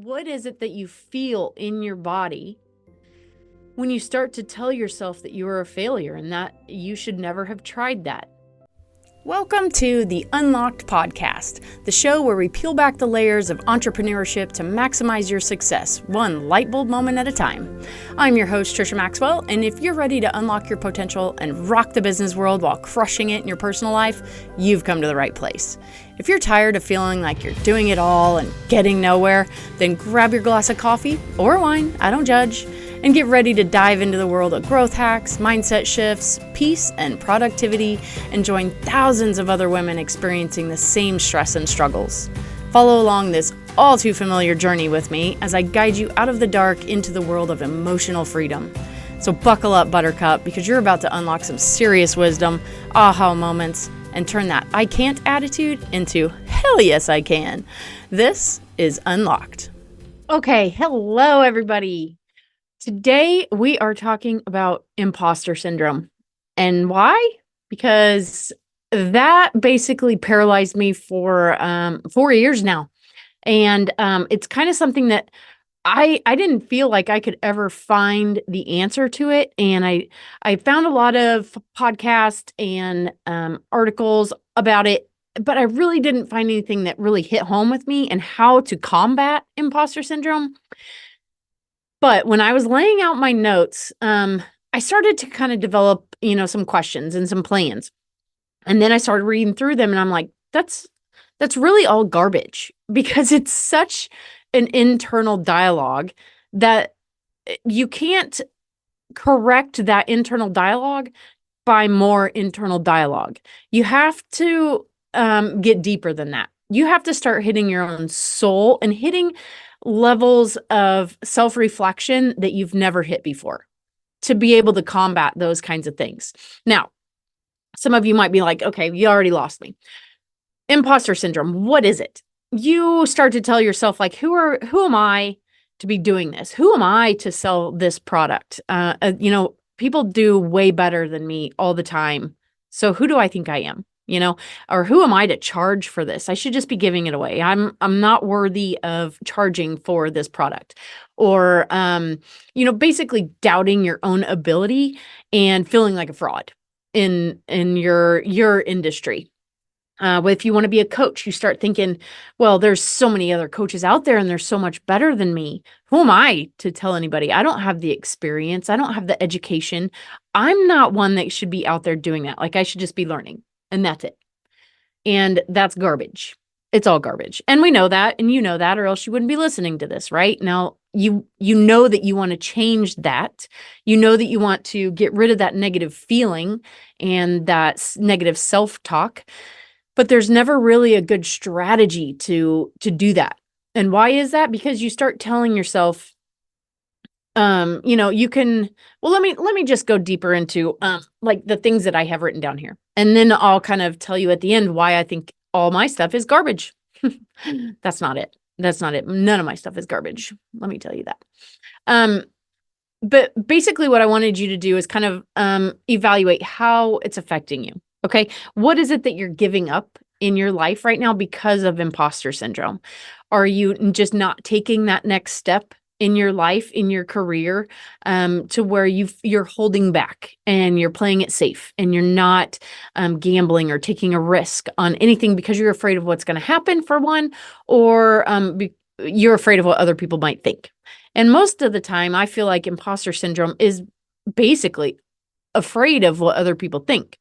What is it that you feel in your body when you start to tell yourself that you are a failure and that you should never have tried that? Welcome to the Unlocked Podcast, the show where we peel back the layers of entrepreneurship to maximize your success, one light bulb moment at a time. I'm your host, Trisha Maxwell, and if you're ready to unlock your potential and rock the business world while crushing it in your personal life, you've come to the right place. If you're tired of feeling like you're doing it all and getting nowhere, then grab your glass of coffee or wine, I don't judge, and get ready to dive into the world of growth hacks, mindset shifts, peace, and productivity, and join thousands of other women experiencing the same stress and struggles. Follow along this all too familiar journey with me as I guide you out of the dark into the world of emotional freedom. So buckle up, Buttercup, because you're about to unlock some serious wisdom, aha moments, and turn that I can't attitude into hell yes I can. This is Unlocked. Okay, hello everybody. Today, we are talking about imposter syndrome. And why? Because that basically paralyzed me for 4 years now. And it's kind of something that I didn't feel like I could ever find the answer to it. And I found a lot of podcasts and articles about it, but I really didn't find anything that really hit home with me and how to combat imposter syndrome. But when I was laying out my notes, I started to kind of develop, some questions and some plans. And then I started reading through them and I'm like, that's really all garbage because it's such an internal dialogue that you can't correct that internal dialogue by more internal dialogue. You have to get deeper than that. You have to start hitting your own soul and hitting levels of self-reflection that you've never hit before to be able to combat those kinds of things. Now, some of you might be like, okay, you already lost me. Imposter syndrome, what is it? You start to tell yourself like, who am I to be doing this? Who am I to sell this product? People do way better than me all the time. So who do I think I am? Or who am I to charge for this? I should just be giving it away. I'm not worthy of charging for this product. Or, basically doubting your own ability and feeling like a fraud in your industry. If you want to be a coach, you start thinking, well, there's so many other coaches out there and they're so much better than me. Who am I to tell anybody? I don't have the experience. I don't have the education. I'm not one that should be out there doing that. Like I should just be learning. And that's it. And that's garbage. It's all garbage. And we know that, and you know that, or else you wouldn't be listening to this, right? Now, you know that you want to change that. You know that you want to get rid of that negative feeling and that negative self-talk, but there's never really a good strategy to do that. And why is that? Because you start telling yourself, you can, well, let me just go deeper into, like the things that I have written down here. And then I'll kind of tell you at the end why I think all my stuff is garbage. That's not it. That's not it. None of my stuff is garbage. Let me tell you that. But basically what I wanted you to do is kind of, evaluate how it's affecting you. Okay. What is it that you're giving up in your life right now because of imposter syndrome? Are you just not taking that next step in your life, in your career, to where you're holding back and you're playing it safe and you're not gambling or taking a risk on anything because you're afraid of what's going to happen for one, or you're afraid of what other people might think. And most of the time, I feel like imposter syndrome is basically afraid of what other people think.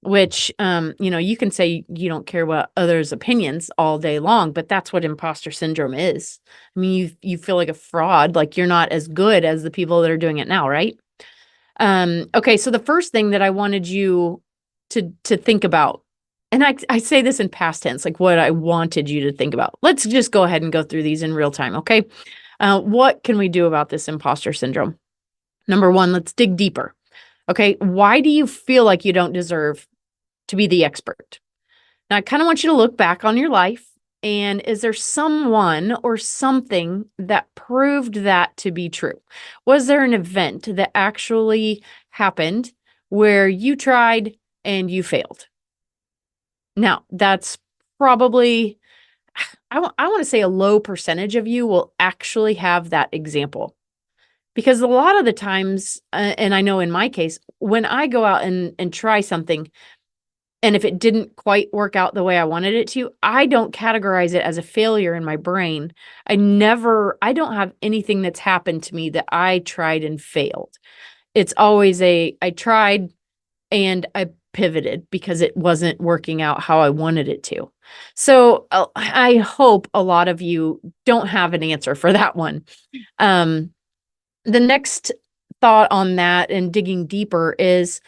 Which, you can say you don't care what others' opinions all day long, but that's what imposter syndrome is. I mean, you feel like a fraud, like you're not as good as the people that are doing it now, right? Okay, so the first thing that I wanted you to think about, and I say this in past tense, like what I wanted you to think about. Let's just go ahead and go through these in real time, okay? What can we do about this imposter syndrome? Number one, let's dig deeper. Okay, why do you feel like you don't deserve to be the expert? Now, I kind of want you to look back on your life, and is there someone or something that proved that to be true? Was there an event that actually happened where you tried and you failed? Now, that's probably I want to say a low percentage of you will actually have that example. Because a lot of the times, and I know in my case, when I go out and try something, and if it didn't quite work out the way I wanted it to, I don't categorize it as a failure in my brain. I don't have anything that's happened to me that I tried and failed. It's always I tried and I pivoted because it wasn't working out how I wanted it to. So I hope a lot of you don't have an answer for that one. The next thought on that and digging deeper is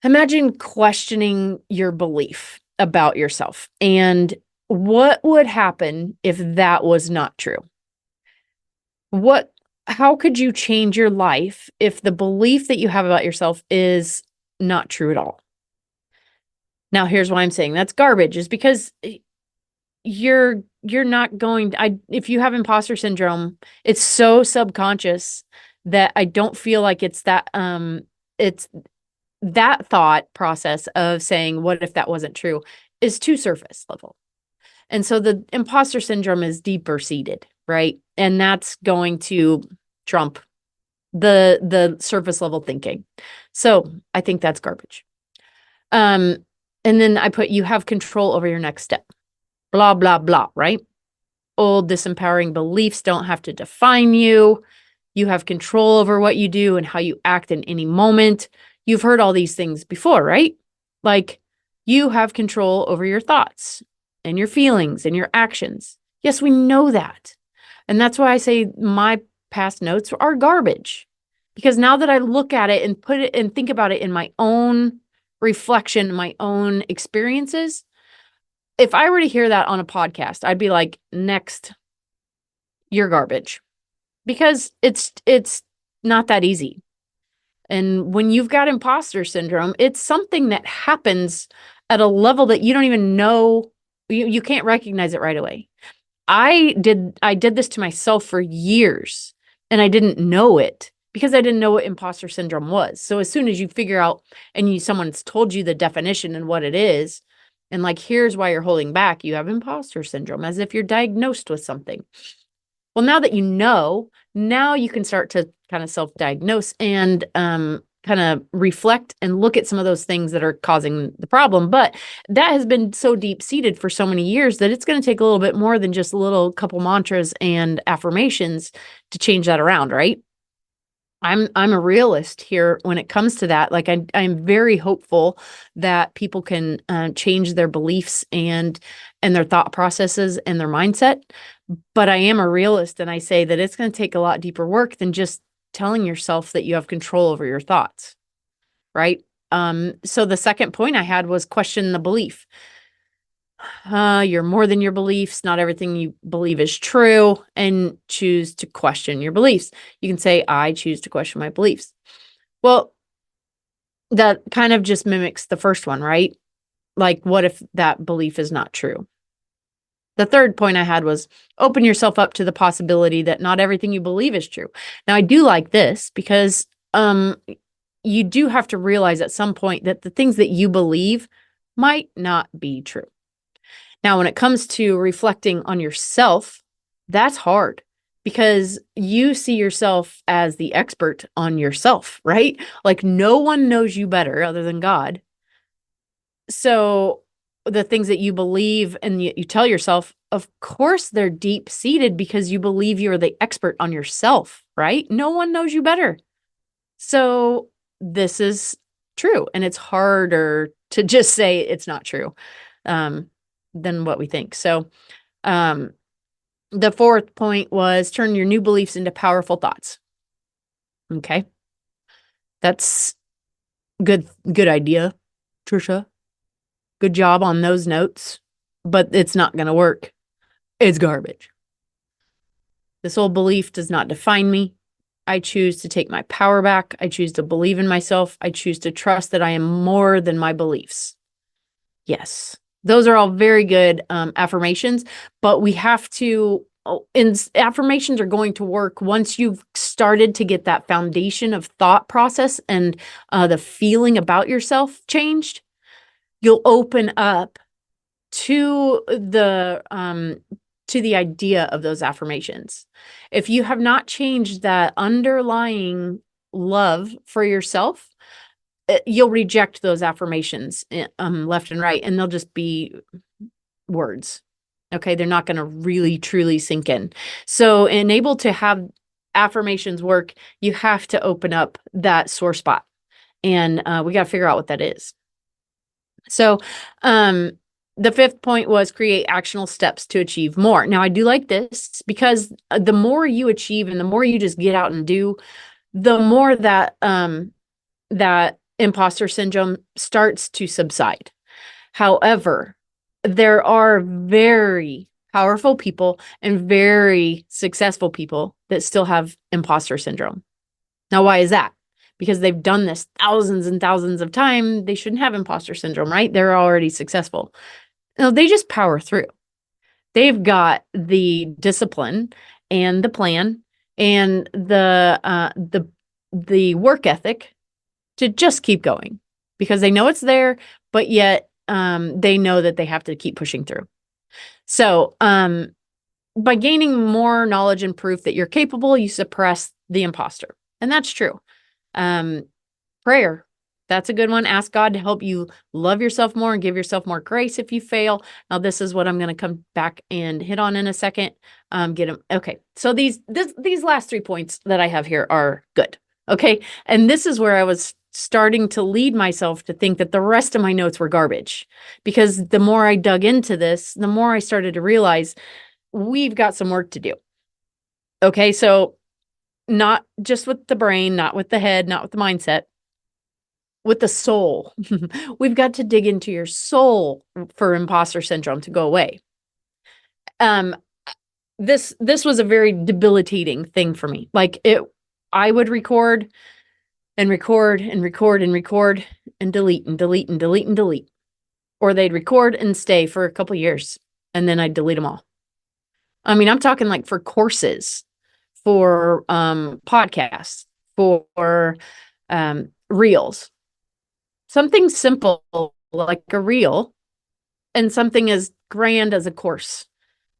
imagine questioning your belief about yourself and what would happen if that was not true? How could you change your life if the belief that you have about yourself is not true at all? Now, here's why I'm saying that's garbage is because you're not going if you have imposter syndrome, it's so subconscious that I don't feel like it's that thought process of saying, what if that wasn't true, is too surface level. And so the imposter syndrome is deeper seated, right? And that's going to trump the surface level thinking. So I think that's garbage. And then I put, you have control over your next step. Blah, blah, blah, right? Old disempowering beliefs don't have to define you. You have control over what you do and how you act in any moment. You've heard all these things before, right? Like you have control over your thoughts and your feelings and your actions. Yes, we know that. And that's why I say my past notes are garbage. Because now that I look at it and put it and think about it in my own reflection, my own experiences, if I were to hear that on a podcast, I'd be like, next, you're garbage. Because it's not that easy. And when you've got imposter syndrome, it's something that happens at a level that you don't even know, you can't recognize it right away. I did this to myself for years and I didn't know it because I didn't know what imposter syndrome was. So as soon as you figure out and someone's told you the definition and what it is, and like, here's why you're holding back, you have imposter syndrome, as if you're diagnosed with something. Well, now that you know, now you can start to kind of self-diagnose and kind of reflect and look at some of those things that are causing the problem. But that has been so deep-seated for so many years that it's going to take a little bit more than just a little couple mantras and affirmations to change that around, right? I'm a realist here when it comes to that. Like I'm very hopeful that people can change their beliefs and their thought processes and their mindset. But I am a realist, and I say that it's going to take a lot deeper work than just telling yourself that you have control over your thoughts, right? So the second point I had was question the belief. You're more than your beliefs. Not everything you believe is true, and choose to question your beliefs. You can say, I choose to question my beliefs. Well, that kind of just mimics the first one, right? Like, what if that belief is not true? The third point I had was open yourself up to the possibility that not everything you believe is true. Now, I do like this because you do have to realize at some point that the things that you believe might not be true. Now, when it comes to reflecting on yourself, that's hard because you see yourself as the expert on yourself, right? Like no one knows you better other than God. So the things that you believe and you tell yourself, of course, they're deep seated because you believe you're the expert on yourself, right? No one knows you better. So this is true. And it's harder to just say it's not true than what we think. So the fourth point was turn your new beliefs into powerful thoughts. Okay. That's good idea, Trisha. Good job on those notes, but it's not going to work. It's garbage. This old belief does not define me. I choose to take my power back. I choose to believe in myself. I choose to trust that I am more than my beliefs. Yes, those are all very good affirmations, but we have to, and affirmations are going to work once you've started to get that foundation of thought process and the feeling about yourself changed. You'll open up to the to the idea of those affirmations. If you have not changed that underlying love for yourself, you'll reject those affirmations left and right, and they'll just be words. Okay, they're not going to really truly sink in. So, able to have affirmations work, you have to open up that sore spot, and we got to figure out what that is. So, the fifth point was create actionable steps to achieve more. Now, I do like this because the more you achieve and the more you just get out and do, the more that that imposter syndrome starts to subside. However, there are very powerful people and very successful people that still have imposter syndrome. Now, why is that? Because they've done this thousands and thousands of times. They shouldn't have imposter syndrome, right? They're already successful. No, they just power through. They've got the discipline and the plan and the work ethic to just keep going because they know it's there, but yet they know that they have to keep pushing through. So by gaining more knowledge and proof that you're capable, you suppress the imposter. And that's true. Prayer. That's a good one. Ask God to help you love yourself more and give yourself more grace if you fail. Now, this is what I'm going to come back and hit on in a second. Get them. Okay. So these last 3 points that I have here are good. Okay. And this is where I was starting to lead myself to think that the rest of my notes were garbage, because the more I dug into this, the more I started to realize we've got some work to do. Okay. So not just with the brain, not with the head, not with the mindset, with the soul. We've got to dig into your soul for imposter syndrome to go away. This was a very debilitating thing for me. Like I would record and record and record and record and delete and delete and delete and delete. Or they'd record and stay for a couple years and then I'd delete them all. I mean, I'm talking like for courses, for podcasts, for reels. Something simple like a reel and something as grand as a course.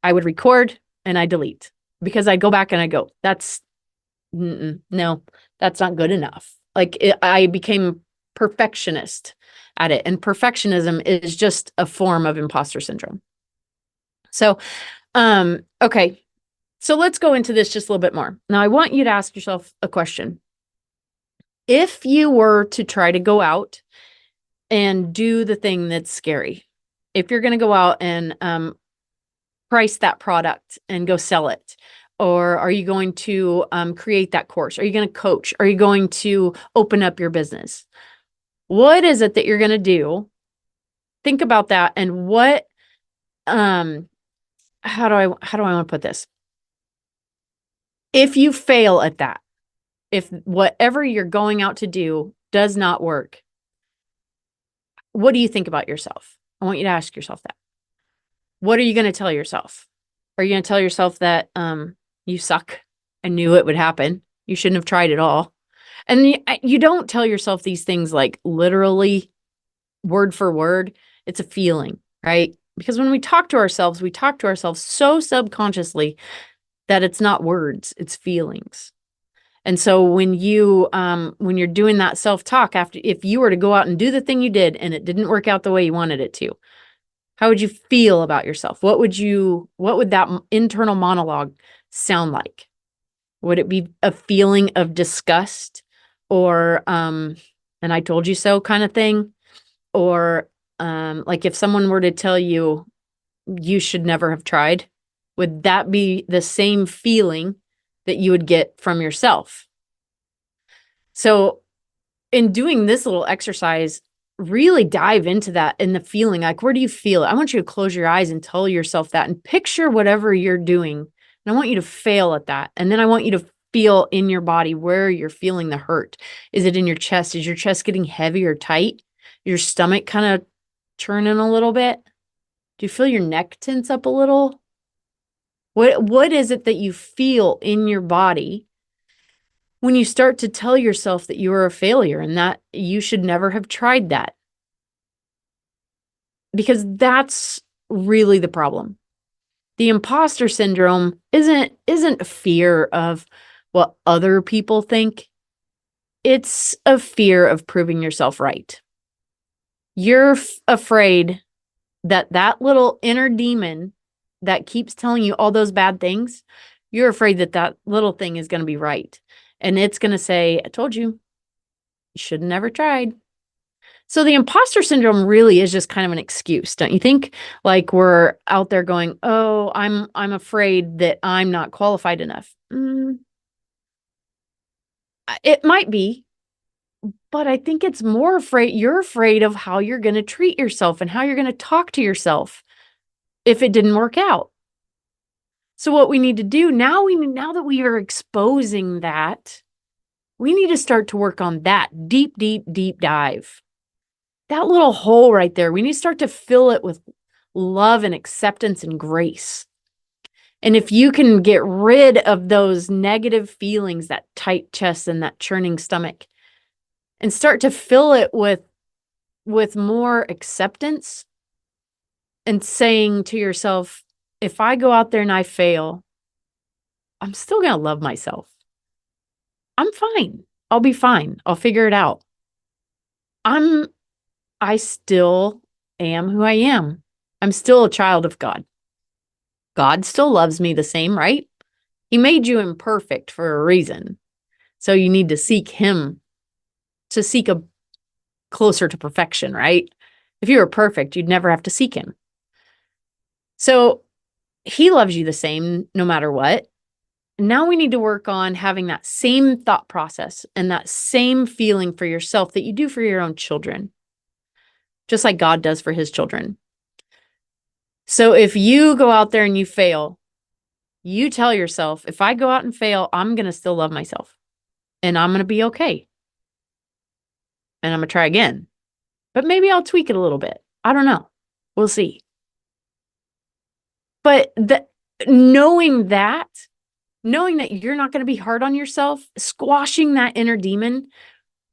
I would record and I delete because I'd go back and I go, no, that's not good enough. Like I became perfectionist at it, and perfectionism is just a form of imposter syndrome. So, okay. So let's go into this just a little bit more. Now, I want you to ask yourself a question. If you were to try to go out and do the thing that's scary, if you're going to go out and price that product and go sell it, or are you going to create that course? Are you going to coach? Are you going to open up your business? What is it that you're going to do? Think about that. And what, how do I want to put this? If you fail at that, if whatever you're going out to do does not work, what do you think about yourself? I want you to ask yourself that. What are you going to tell yourself? Are you going to tell yourself that you suck? I knew it would happen. You shouldn't have tried at all. And you don't tell yourself these things like literally word for word. It's a feeling, right? Because when we talk to ourselves so subconsciously that it's not words, it's feelings. And so when you're doing that self-talk, if you were to go out and do the thing you did and it didn't work out the way you wanted it to, how would you feel about yourself? What would that internal monologue sound like? Would it be a feeling of disgust or, and I told you so kind of thing? Or, like if someone were to tell you, you should never have tried, would that be the same feeling that you would get from yourself? So in doing this little exercise, really dive into that and the feeling, like, where do you feel it? I want you to close your eyes and tell yourself that and picture whatever you're doing. And I want you to fail at that. And then I want you to feel in your body where you're feeling the hurt. Is it in your chest? Is your chest getting heavy or tight? Your stomach kind of churning a little bit? Do you feel your neck tense up a little? What is it that you feel in your body when you start to tell yourself that you are a failure and that you should never have tried that? Because that's really the problem. The imposter syndrome isn't a fear of what other people think. It's a fear of proving yourself right. You're afraid that that little inner demon that keeps telling you all those bad things, you're afraid that that little thing is going to be right. And it's going to say, I told you, you should have never tried. So the imposter syndrome really is just kind of an excuse, don't you think? Like we're out there going, "Oh, I'm afraid that I'm not qualified enough." It might be, but I think it's more you're afraid of how you're going to treat yourself and how you're going to talk to yourself if it didn't work out. So what we need to do now, now that we are exposing that, we need to start to work on that deep, deep, deep dive. That little hole right there, we need to start to fill it with love and acceptance and grace. And if you can get rid of those negative feelings, that tight chest and that churning stomach, and start to fill it with more acceptance and saying to yourself, if I go out there and I fail, I'm still going to love myself. I'm fine. I'll be fine. I'll figure it out. I still am who I am. I'm still a child of God. God still loves me the same, right? He made you imperfect for a reason. So you need to seek him to seek a closer to perfection, right? If you were perfect, you'd never have to seek him. So he loves you the same no matter what. Now we need to work on having that same thought process and that same feeling for yourself that you do for your own children, just like God does for his children. So if you go out there and you fail, you tell yourself, if I go out and fail, I'm going to still love myself and I'm going to be okay. And I'm going to try again. But maybe I'll tweak it a little bit. I don't know. We'll see. But knowing that you're not going to be hard on yourself, squashing that inner demon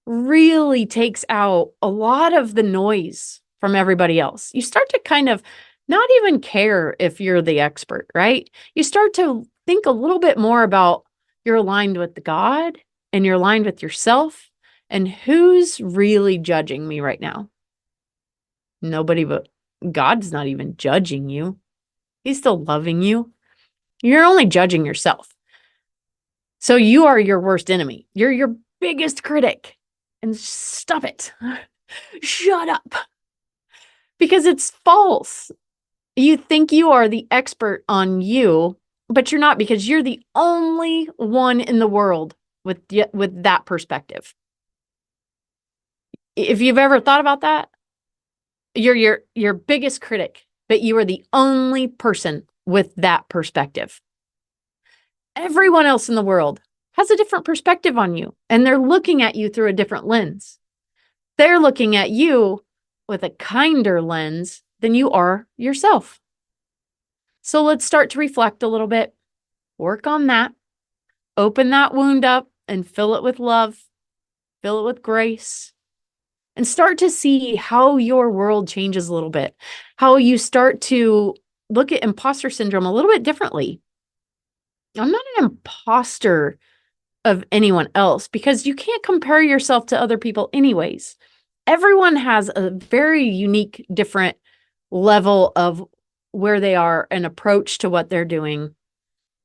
really takes out a lot of the noise from everybody else. You start to kind of not even care if you're the expert, right? You start to think a little bit more about you're aligned with God and you're aligned with yourself and who's really judging me right now. Nobody, but God's not even judging you. He's still loving you. You're only judging yourself. So you are your worst enemy. You're your biggest critic. And stop it. Shut up. Because it's false. You think you are the expert on you, but you're not, because you're the only one in the world with that perspective. If you've ever thought about that, you're your biggest critic, but you are the only person with that perspective. Everyone else in the world has a different perspective on you, and they're looking at you through a different lens. They're looking at you with a kinder lens than you are yourself. So let's start to reflect a little bit, work on that, open that wound up and fill it with love, fill it with grace, and start to see how your world changes a little bit, how you start to look at imposter syndrome a little bit differently. I'm not an imposter of anyone else, because you can't compare yourself to other people anyways. Everyone has a very unique, different level of where they are and approach to what they're doing.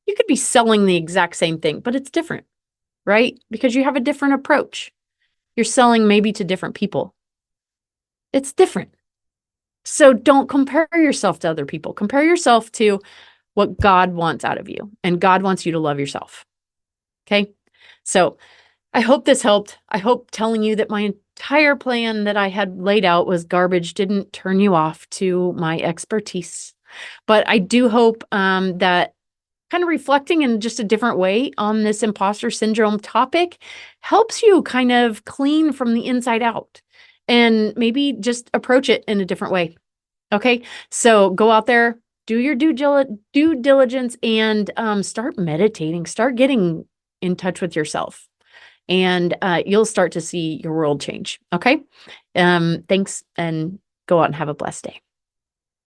You could be selling the exact same thing, but it's different, right? Because you have a different approach. You're selling maybe to different people. It's different. So don't compare yourself to other people. Compare yourself to what God wants out of you. And God wants you to love yourself. Okay? So I hope this helped. I hope telling you that my entire plan that I had laid out was garbage didn't turn you off to my expertise. But I do hope that kind of reflecting in just a different way on this imposter syndrome topic helps you kind of clean from the inside out and maybe just approach it in a different way. Okay, so go out there, do your due diligence, and start meditating, start getting in touch with yourself, and you'll start to see your world change. Okay, thanks, and go out and have a blessed day.